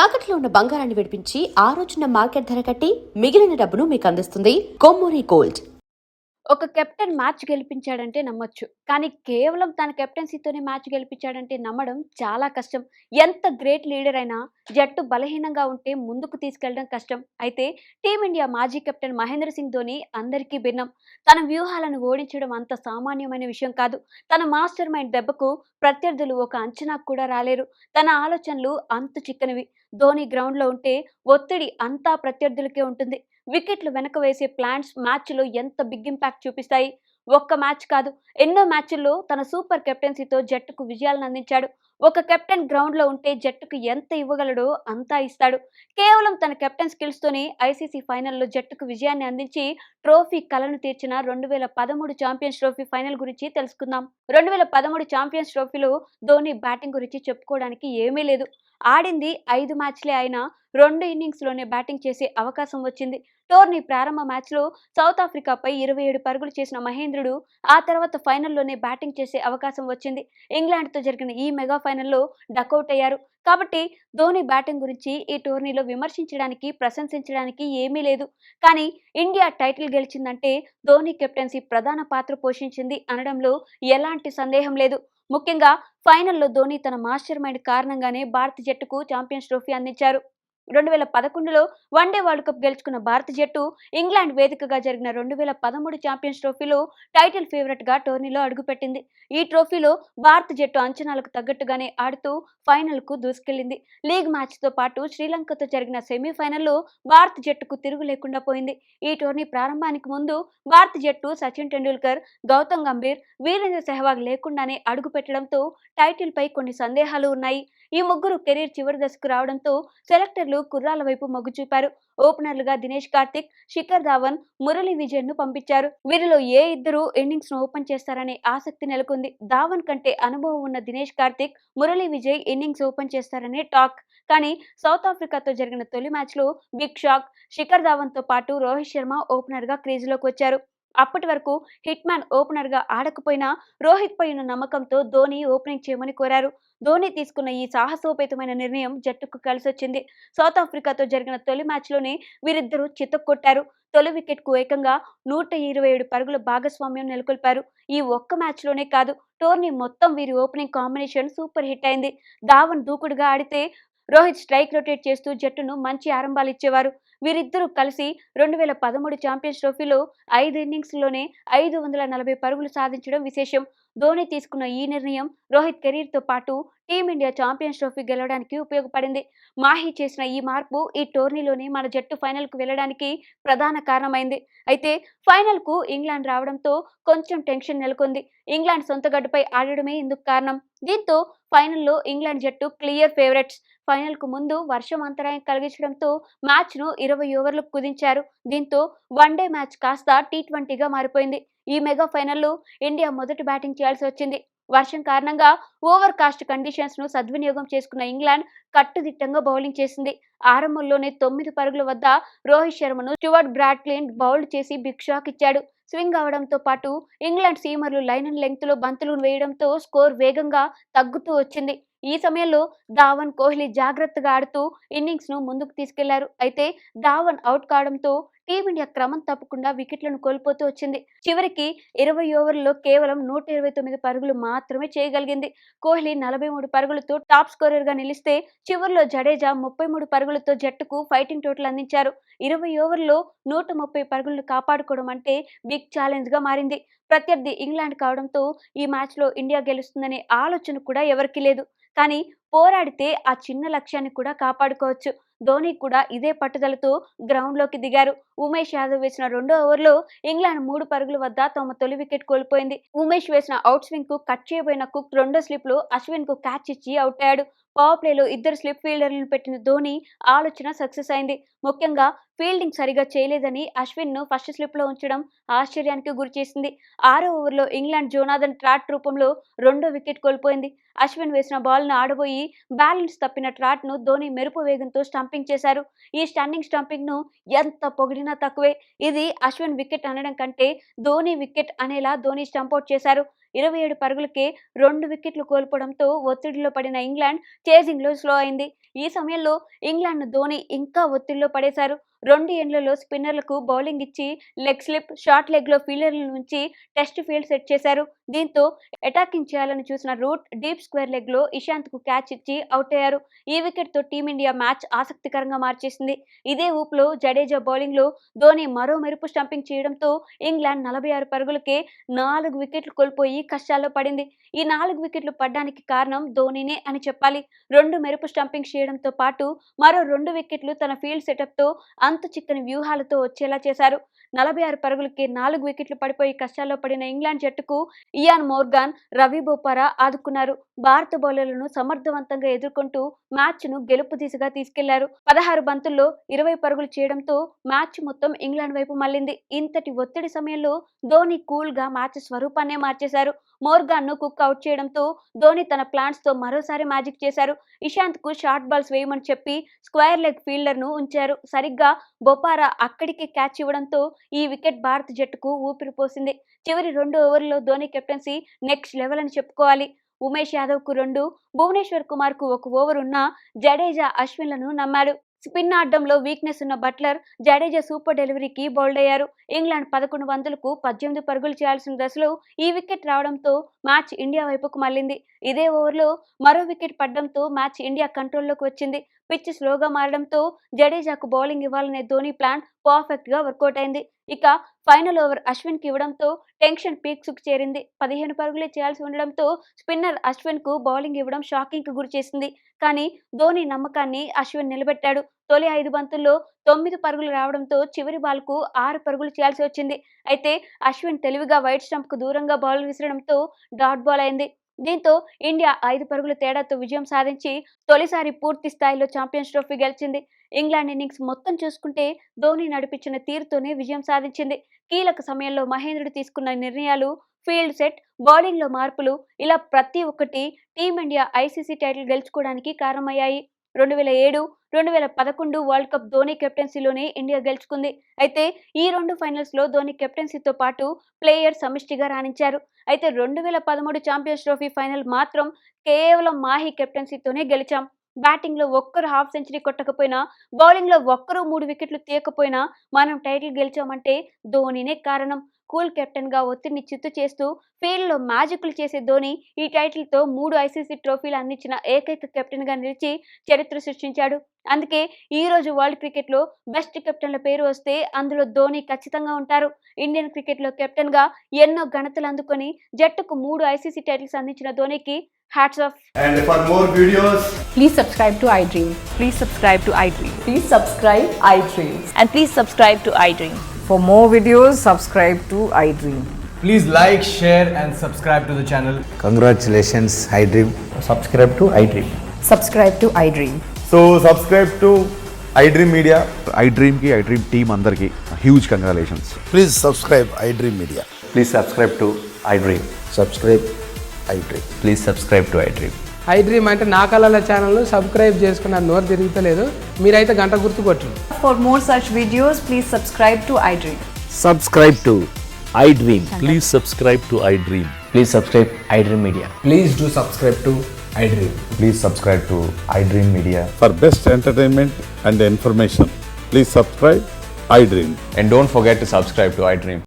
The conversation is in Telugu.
తాకట్లో ఉన్న బంగారాన్ని విడిపించి ఆ రోజున మార్కెట్ ధర కట్టి మిగిలిన డబ్బును మీకు అందిస్తుంది కొమ్మూరి గోల్డ్. ఒక కెప్టెన్ మ్యాచ్ గెలిపించాడంటే నమ్మొచ్చు. కానీ కేవలం తన కెప్టెన్సీతోనే మ్యాచ్ గెలిపించాడంటే నమ్మడం చాలా కష్టం. ఎంత గ్రేట్ లీడర్ అయినా జట్టు బలహీనంగా ఉంటే ముందుకు తీసుకెళ్లడం కష్టం. అయితే టీమిండియా మాజీ కెప్టెన్ మహేంద్ర సింగ్ ధోని అందరికీ భిన్నం. తన వ్యూహాలను ఓడించడం అంత సామాన్యమైన విషయం కాదు. తన మాస్టర్ మైండ్ దెబ్బకు ప్రత్యర్థులు ఒక అంచనాకు కూడా రాలేరు. తన ఆలోచనలు అంతు చిక్కనివి. ధోని గ్రౌండ్‌లో ఉంటే ఒత్తిడి అంతా ప్రత్యర్థులకే ఉంటుంది. వికెట్లు వెనక వేసే ప్లాన్స్ మ్యాచ్‌లో ఎంత బిగ్ ఇంపాక్ట్ చూపిస్తాయి. ఒక్క మ్యాచ్ కాదు, ఎన్నో మ్యాచ్‌ల్లో తన సూపర్ కెప్టెన్సీతో జట్టుకు విజయాలను అందించాడు. ఒక కెప్టెన్ గ్రౌండ్‌లో ఉంటే జట్టుకు ఎంత ఇవ్వగలడో అంతా ఇస్తాడు. కేవలం తన కెప్టెన్ స్కిల్స్‌తోనే ఐసీసీ ఫైనల్‌లో జట్టుకు విజయాన్ని అందించి ట్రోఫీ కలను తీర్చిన 2013 ఛాంపియన్స్ ట్రోఫీ ఫైనల్ గురించి తెలుసుకుందాం. 2013 ఛాంపియన్స్ ట్రోఫీలో ధోని బ్యాటింగ్ గురించి చెప్పుకోవడానికి ఏమీ లేదు. ఆడింది 5 మ్యాచ్‌లే అయినా 2 ఇన్నింగ్స్‌లోనే బ్యాటింగ్ చేసే అవకాశం వచ్చింది. టోర్నీ ప్రారంభ మ్యాచ్‌లో సౌత్ ఆఫ్రికాపై 27 పరుగులు చేసిన మహేంద్రుడు ఆ తర్వాత ఫైనల్‌లోనే బ్యాటింగ్ చేసే అవకాశం వచ్చింది. ఇంగ్లాండ్‌తో జరిగిన ఈ మెగా ఫైనల్‌లో డకౌట్ అయ్యారు. కాబట్టి ధోని బ్యాటింగ్ గురించి ఈ టోర్నీలో విమర్శించడానికి, ప్రశంసించడానికి ఏమీ లేదు. కానీ ఇండియా టైటిల్ గెలిచిందంటే ధోని కెప్టెన్సీ ప్రధాన పాత్ర పోషించింది అనడంలో ఎలాంటి సందేహం లేదు. ముఖ్యంగా ఫైనల్‌లో ధోని తన మాస్టర్ మైండ్ కారణంగానే భారత జట్టుకు ఛాంపియన్స్ ట్రోఫీ అందించారు. 2011లో వన్‌డే వరల్డ్ కప్ గెలుచుకున్న భారత జట్టు ఇంగ్లాండ్ వేదికగా జరిగిన 2013 ఛాంపియన్స్ ట్రోఫీలో టైటిల్ ఫేవరెట్‌గా టోర్నీలో అడుగుపెట్టింది. ఈ ట్రోఫీలో భారత జట్టు అంచనాలకు తగ్గట్టుగానే ఆడుతూ ఫైనల్‌కు దూసుకెళ్లింది. లీగ్ మ్యాచ్‌తో పాటు శ్రీలంకతో జరిగిన సెమీఫైనల్‌లో భారత జట్టుకు తిరుగు లేకుండా పోయింది. ఈ టోర్నీ ప్రారంభానికి ముందు భారత జట్టు సచిన్ టెండూల్కర్, గౌతమ్ గంభీర్, వీరేంద్ర సెహ్వాగ్ లేకుండానే అడుగుపెట్టడంతో టైటిల్‌పై కొన్ని సందేహాలు ఉన్నాయి. ఈ ముగ్గురు కెరీర్ చివరి దశకు రావడంతో సెలెక్టర్లు కుర్రాల వైపు మొగ్గు చూపారు. ఓపెనర్లుగా దినేష్ కార్తిక్, శిఖర్ ధావన్, మురళీ విజయన్‌ను పంపించారు. వీరిలో ఏ ఇద్దరు ఇన్నింగ్స్‌ను ఓపెన్ చేస్తారనే ఆసక్తి నెలకొంది. ధావన్ కంటే అనుభవం ఉన్న దినేష్ కార్తిక్, మురళీ విజయ్ ఇన్నింగ్స్ ఓపెన్ చేస్తారనే టాక్. కానీ సౌత్ ఆఫ్రికాతో జరిగిన తొలి మ్యాచ్‌లో బిగ్ షాక్. శిఖర్ ధావన్‌తో పాటు రోహిత్ శర్మ ఓపెనర్‌గా క్రీజులోకి వచ్చారు. అప్పటి వరకు హిట్ మ్యాన్ ఓపెనర్‌గా ఆడకపోయినా రోహిత్ పై ఉన్న నమ్మకంతో ధోని ఓపెనింగ్ చేయమని కోరారు. ధోని తీసుకున్న ఈ సాహసోపేతమైన నిర్ణయం జట్టుకు కలిసొచ్చింది. సౌత్ ఆఫ్రికాతో జరిగిన తొలి మ్యాచ్‌లోనే వీరిద్దరూ చితక్కొట్టారు. తొలి వికెట్‌కు ఏకంగా 127 పరుగుల భాగస్వామ్యం నెలకొల్పారు. ఈ ఒక్క మ్యాచ్‌లోనే కాదు, టోర్నీ మొత్తం వీరి ఓపెనింగ్ కాంబినేషన్ సూపర్ హిట్ అయింది. ధావన్ దూకుడుగా ఆడితే రోహిత్ స్ట్రైక్ రొటేట్ చేస్తూ జట్టును మంచి ఆరంభాలిచ్చేవారు. వీరిద్దరూ కలిసి 2013 ఛాంపియన్స్ ట్రోఫీలో 5 ఇన్నింగ్స్‌లోనే 540 పరుగులు సాధించడం విశేషం. ధోని తీసుకున్న ఈ నిర్ణయం రోహిత్ కెరీర్‌తో పాటు టీమిండియా ఛాంపియన్స్ ట్రోఫీ గెలవడానికి ఉపయోగపడింది. మాహీ చేసిన ఈ మార్పు ఈ టోర్నీలోనే మన జట్టు ఫైనల్‌కు వెళ్లడానికి ప్రధాన కారణమైంది. అయితే ఫైనల్‌కు ఇంగ్లాండ్ రావడంతో కొంచెం టెన్షన్ నెలకొంది. ఇంగ్లాండ్ సొంత గడ్డపై ఆడడమే ఇందుకు కారణం. దీంతో ఫైనల్‌లో ఇంగ్లాండ్ జట్టు క్లియర్ ఫేవరెట్స్. ఫైనల్‌కు ముందు వర్షం అంతరాయం కలిగించడంతో మ్యాచ్‌ను 20 ఓవర్లకు కుదించారు. దీంతో వన్‌డే మ్యాచ్ కాస్త టీ20గా మారిపోయింది. ఈ మెగా ఫైనల్‌లో ఇండియా మొదట బ్యాటింగ్ చేయాల్సి వచ్చింది. వర్షం కారణంగా ఓవర్ కాస్ట్ కండిషన్స్‌ను సద్వినియోగం చేసుకున్న ఇంగ్లాండ్ కట్టుదిట్టంగా బౌలింగ్ చేసింది. ఆరంభంలోనే 9 పరుగుల వద్ద రోహిత్ శర్మను స్టూవర్ట్ బ్రాడ్లీని బౌల్డ్ చేసి బిగ్ షాక్ ఇచ్చాడు. స్వింగ్ అవడంతో పాటు ఇంగ్లాండ్ సీమర్లు లైన్ అండ్ లెంగ్త్‌లో బంతులు వేయడంతో స్కోర్ వేగంగా తగ్గుతూ వచ్చింది. ఈ సమయంలో ధావన్, కోహ్లీ జాగ్రత్తగా ఆడుతూ ఇన్నింగ్స్‌ను ముందుకు తీసుకెళ్లారు. అయితే ధావన్ అవుట్ కావడంతో టీమిండియా క్రమం తప్పకుండా వికెట్లను కోల్పోతూ వచ్చింది. చివరికి 20 ఓవర్లలో కేవలం 129 పరుగులు మాత్రమే చేయగలిగింది. కోహ్లీ 43 పరుగులతో టాప్ స్కోరర్‌గా నిలిస్తే చివర్లో జడేజా 33 పరుగులతో జట్టుకు ఫైటింగ్ టోటల్ అందించారు. 20 ఓవర్లలో 130 పరుగులను కాపాడుకోవడం అంటే బిగ్ ఛాలెంజ్‌గా మారింది. ప్రత్యర్థి ఇంగ్లాండ్ కావడంతో ఈ మ్యాచ్‌లో ఇండియా గెలుస్తుందనే ఆలోచన కూడా ఎవరికీ లేదు. కానీ పోరాడితే ఆ చిన్న లక్ష్యాన్ని కూడా కాపాడుకోవచ్చు. ధోని కూడా ఇదే పట్టుదలతో గ్రౌండ్‌లోకి దిగారు. ఉమేష్ యాదవ్ వేసిన రెండో ఓవర్‌లో ఇంగ్లాండ్ 3 పరుగుల వద్ద తమ తొలి వికెట్ కోల్పోయింది. ఉమేష్ వేసిన అవుట్ స్వింగ్‌కు కట్ చేయబోయిన కుక్ రెండో స్లిప్‌లో అశ్విన్‌కు క్యాచ్ ఇచ్చి అవుట్ అయ్యాడు. పవర్ ప్లేలో ఇద్దరు స్లిప్ ఫీల్డర్లను పెట్టిన ధోని ఆలోచన సక్సెస్ అయింది. ముఖ్యంగా ఫీల్డింగ్ సరిగా చేయలేదని అశ్విన్‌ను ఫస్ట్ స్లిప్‌లో ఉంచడం ఆశ్చర్యానికి గురిచేసింది. ఆరో ఓవర్‌లో ఇంగ్లాండ్ జోనాథన్ ట్రాట్ రూపంలో రెండో వికెట్ కోల్పోయింది. అశ్విన్ వేసిన బాల్‌ను ఆడబోయి బ్యాలెన్స్ తప్పిన ట్రాట్‌ను ధోని మెరుపు వేగంతో స్టంపింగ్ చేశారు. ఈ స్టన్నింగ్ స్టంపింగ్‌ను ఎంత పొగిడినా తక్కువే. ఇది అశ్విన్ వికెట్ అనడం కంటే ధోని వికెట్ అనేలా ధోని స్టంపౌట్ చేశారు. 27 పరుగులకే 2 వికెట్లు కోల్పోవడంతో ఒత్తిడిలో పడిన ఇంగ్లాండ్ చేజింగ్‌లో స్లో అయింది. ఈ సమయంలో ఇంగ్లాండ్ను ధోని ఇంకా ఒత్తిడిలో పడేశారు. 2 ఎండ్లలో స్పిన్నర్లకు బౌలింగ్ ఇచ్చి లెగ్ స్లిప్, షార్ట్ లెగ్లో ఫీల్డర్ల నుంచి టెస్ట్ ఫీల్డ్ సెట్ చేశారు. దీంతో అటాకింగ్ చేయాలని చూసిన రూట్ డీప్ స్క్వేర్ లెగ్లో ఇషాంత్కు క్యాచ్ ఇచ్చి అవుట్ అయ్యారు. ఈ వికెట్తో టీమిండియా మ్యాచ్ ఆసక్తికరంగా మార్చేసింది. ఇదే ఊపులో జడేజా బౌలింగ్లో ధోని మరో మెరుపు స్టంపింగ్ చేయడంతో ఇంగ్లాండ్ 46 పరుగులకే 4 వికెట్లు కోల్పోయి కష్టాల్లో పడింది. ఈ 4 వికెట్లు పడ్డానికి కారణం ధోనినే అని చెప్పాలి. 2 మెరుపు స్టంపింగ్ చేయడంతో పాటు మరో 2 వికెట్లు తన ఫీల్డ్ సెటప్తో అంతు చిక్కని వ్యూహాలతో వచ్చేలా చేశారు. 46 పరుగులకే 4 వికెట్లు పడిపోయి కష్టాల్లో పడిన ఇంగ్లాండ్ జట్టుకు ఇయాన్ మోర్గాన్, రవి బొపారా ఆదుకున్నారు. భారత బౌలర్లను సమర్థవంతంగా ఎదుర్కొంటూ మ్యాచ్ను గెలుపు దిశగా తీసుకెళ్లారు. 16 బంతుల్లో 20 పరుగులు చేయడంతో మ్యాచ్ మొత్తం ఇంగ్లాండ్ వైపు మళ్లింది. ఇంతటి ఒత్తిడి సమయంలో ధోని కూల్ గా మ్యాచ్ స్వరూపాన్నే మార్చేశారు. మోర్గాన్ ను కుక్ అవుట్ చేయడంతో ధోని తన ప్లాన్స్ తో మరోసారి మ్యాజిక్ చేశారు. ఇషాంత్ కు షార్ట్ బాల్స్ వేయమని చెప్పి స్క్వేర్ లెగ్ ఫీల్డర్ ను ఉంచారు. సరిగ్గా బొపారా అక్కడికే క్యాచ్ ఇవ్వడంతో ఈ వికెట్ భారత జట్టుకు ఊపిరిపోసింది. చివరి 2 ఓవర్లలో ధోని కెప్టెన్సీ నెక్స్ట్ లెవెల్ అని చెప్పుకోవాలి. ఉమేష్ యాదవ్ కు 2, భువనేశ్వర్ కుమార్ కు 1 ఓవర్ ఉన్న జడేజా, అశ్విన్లను నమ్మాడు. స్పిన్ ఆడడంలో వీక్నెస్ ఉన్న బట్లర్, జడేజా సూపర్ డెలివరీకి బౌల్డ్ అయ్యారు. ఇంగ్లాండ్ 11 బంతులకు 18 పరుగులు చేయాల్సిన దశలో ఈ వికెట్ రావడంతో మ్యాచ్ ఇండియా వైపుకు మళ్లింది. ఇదే ఓవర్లో మరో వికెట్ పడడంతో మ్యాచ్ ఇండియా కంట్రోల్లోకి వచ్చింది. పిచ్ స్లోగా మారడంతో జడేజాకు బౌలింగ్ ఇవ్వాలనే ధోని ప్లాన్ పర్ఫెక్ట్ గా వర్కౌట్ అయింది. ఇక ఫైనల్ ఓవర్ అశ్విన్ కి ఇవ్వడంతో టెన్షన్ పీక్స్ కు చేరింది. 15 పరుగులే చేయాల్సి ఉండడంతో స్పిన్నర్ అశ్విన్ కు బౌలింగ్ ఇవ్వడం షాకింగ్ కు గురి చేసింది. కానీ ధోని నమ్మకాన్ని అశ్విన్ నిలబెట్టాడు. తొలి 5 బంతుల్లో 9 పరుగులు రావడంతో చివరి బాల్ కు 6 పరుగులు చేయాల్సి వచ్చింది. అయితే అశ్విన్ తెలివిగా వైట్ స్టంప్ కు దూరంగా బాల్ విసరడంతో డాట్ బాల్ అయింది. దీంతో ఇండియా 5 పరుగుల తేడాతో విజయం సాధించి తొలిసారి పూర్తి స్థాయిలో ఛాంపియన్స్ ట్రోఫీ గెలిచింది. ఇంగ్లాండ్ ఇన్నింగ్స్ మొత్తం చూసుకుంటే ధోని నడిపించిన తీరుతోనే విజయం సాధించింది. కీలక సమయంలో మహేంద్రుడు తీసుకున్న నిర్ణయాలు, ఫీల్డ్ సెట్, బౌలింగ్లో మార్పులు ఇలా ప్రతి ఒక్కటి టీమిండియా ఐసీసీ టైటిల్ గెలుచుకోవడానికి కారణమయ్యాయి. 2007, 2011 వరల్డ్ కప్ ధోని కెప్టెన్సీలోనే ఇండియా గెలుచుకుంది. అయితే ఈ 2 ఫైనల్స్ లో ధోని కెప్టెన్సీతో పాటు ప్లేయర్ సమిష్టిగా రాణించారు. అయితే 2013 ఛాంపియన్స్ ట్రోఫీ ఫైనల్ మాత్రం కేవలం మాహి కెప్టెన్సీతోనే గెలిచాం. బ్యాటింగ్ లో ఒక్కరు హాఫ్ సెంచరీ కొట్టకపోయినా, బౌలింగ్ లో ఒక్కరు 3 వికెట్లు తీయకపోయినా మనం టైటిల్ గెలిచామంటే ధోనినే కారణం. కూల్ కెప్టెన్ గా ఒత్తిడిని చిత్తు చేస్తూ ఫీల్డ్ లో మ్యాజిక్లు చేసే ధోని ఈ టైటిల్ తో 3 ఐసీసీ ట్రోఫీలు అందించిన ఏకైక కెప్టెన్ గా నిలిచి చరిత్ర సృష్టించాడు. అందుకే ఈ రోజు వరల్డ్ క్రికెట్ లో బెస్ట్ కెప్టెన్ల పేరు వస్తే అందులో ధోని ఖచ్చితంగా ఉంటారు. ఇండియన్ క్రికెట్ లో కెప్టెన్ గా ఎన్నో ఘనతలు అందుకొని జట్టుకు 3 ఐసీసీ టైటిల్స్ అందించిన ధోనికి hats off. And for more videos, Please subscribe to iDream. Please subscribe to iDream. Please subscribe iDream. And please subscribe to iDream. For more videos, subscribe to iDream. please like, share and subscribe to the channel. Congratulations, iDream. Subscribe to iDream. Subscribe to iDream. So subscribe to iDream Media. iDream ki iDream team andarki huge congratulations. Please subscribe iDream Media. Please subscribe to iDream. Subscribe iDream. Please subscribe to iDream. iDream అంటే నా కళల ఛానల్ సబ్స్క్రైబ్ చేసుకున్న నోరు తిరుగుతలేదు. మీరైతే గంట గుర్తు కొట్టండి. For more such videos, please subscribe to iDream. Subscribe to iDream. Please subscribe to iDream. Please subscribe iDream Media. Please do subscribe to iDream. Please subscribe to iDream Media. For best entertainment and information, please subscribe iDream. And don't forget to subscribe to iDream.